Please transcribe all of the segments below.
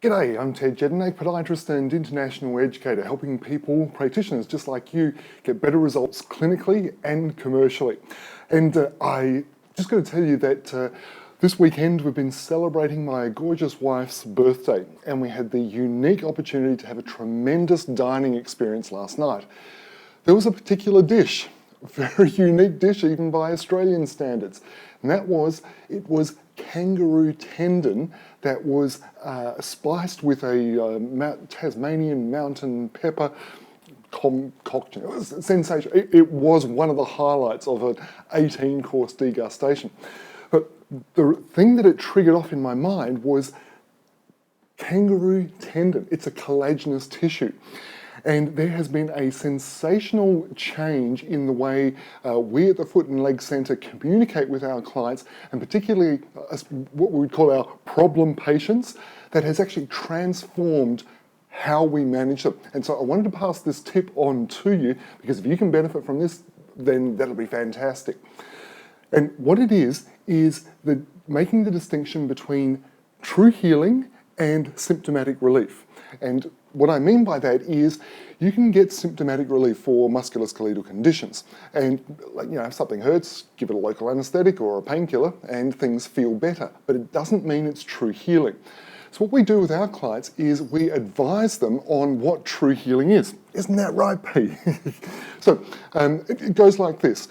G'day, I'm Jedynak, podiatrist and international educator, helping people, practitioners just like you, get better results clinically and commercially. And I just got to tell you that this weekend we've been celebrating my gorgeous wife's birthday, and we had the unique opportunity to have a tremendous dining experience last night. There was a particular dish, a very unique dish even by Australian standards, and it was kangaroo tendon that was spiced with a Tasmanian mountain pepper concoction. It was sensational. It was one of the highlights of an 18-course degustation. But the thing that it triggered off in my mind was kangaroo tendon. It's a collagenous tissue. And there has been a sensational change in the way we at the Foot and Leg Centre communicate with our clients, and particularly what we would call our problem patients, that has actually transformed how we manage them. And so I wanted to pass this tip on to you, because if you can benefit from this, then that'll be fantastic. And what it is making the distinction between true healing and symptomatic relief. And what I mean by that is you can get symptomatic relief for musculoskeletal conditions. And if something hurts, give it a local anaesthetic or a painkiller and things feel better. But it doesn't mean it's true healing. So what we do with our clients is we advise them on what true healing is. Isn't that right, P? So it goes like this.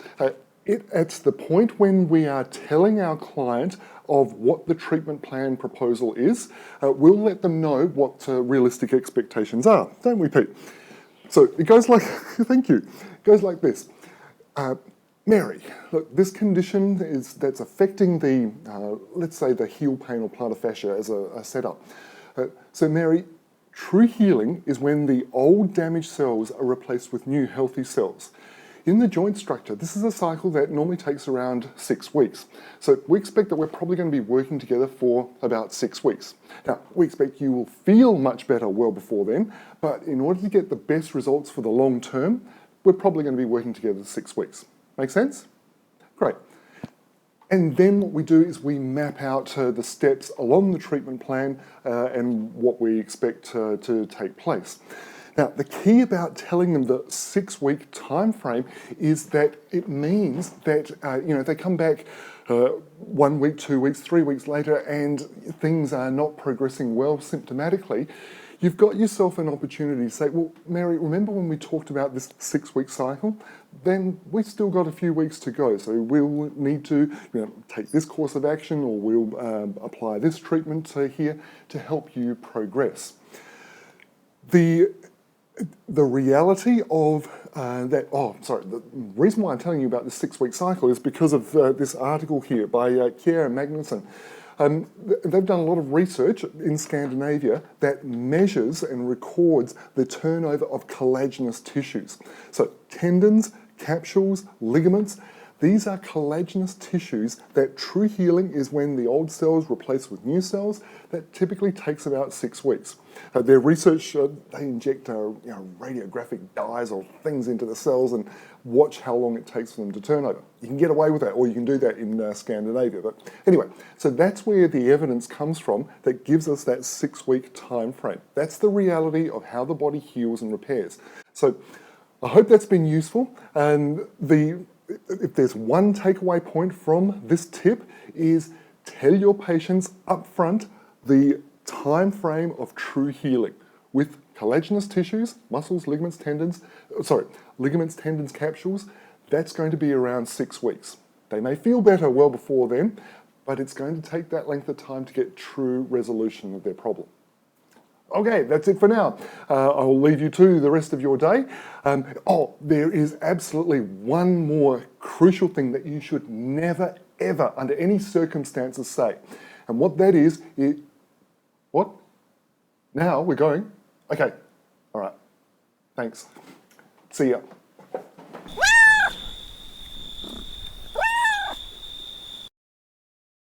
At the point when we are telling our client of what the treatment plan proposal is, we'll let them know what realistic expectations are, don't we, Pete? So it goes like, thank you, it goes like this. Mary, look, this condition that's affecting the, let's say the heel pain or plantar fascia as a setup. So Mary, true healing is when the old damaged cells are replaced with new healthy cells. In the joint structure, this is a cycle that normally takes around 6 weeks. So we expect that we're probably going to be working together for about 6 weeks. Now, we expect you will feel much better well before then, but in order to get the best results for the long term, we're probably going to be working together 6 weeks. Make sense? Great. And then what we do is we map out the steps along the treatment plan and what we expect to take place. Now, the key about telling them the 6-week time frame is that it means that they come back 1 week, 2 weeks, 3 weeks later, and things are not progressing well symptomatically. You've got yourself an opportunity to say, well, Mary, remember when we talked about this 6-week cycle? Then we've still got a few weeks to go. So we'll need to take this course of action, or we'll apply this treatment here to help you progress. The reality of the reason why I'm telling you about the 6-week cycle is because of this article here by Kjær and Magnusson. They've done a lot of research in Scandinavia that measures and records the turnover of collagenous tissues. So tendons, capsules, ligaments, these are collagenous tissues that true healing is when the old cells replaced with new cells. That typically takes about 6 weeks. Their research, they inject radiographic dyes or things into the cells and watch how long it takes for them to turn over. You can get away with that, or you can do that in Scandinavia. But anyway, so that's where the evidence comes from that gives us that 6-week time frame. That's the reality of how the body heals and repairs. So I hope that's been useful. And if there's one takeaway point from this tip is tell your patients up front the time frame of true healing with collagenous tissues, muscles, ligaments, tendons, capsules. That's going to be around 6 weeks. They may feel better well before then, but it's going to take that length of time to get true resolution of their problem. Okay, that's it for now. I'll leave you to the rest of your day. There is absolutely one more crucial thing that you should never, ever, under any circumstances say. And what that is, what? Now we're going? Okay, all right, thanks. See ya.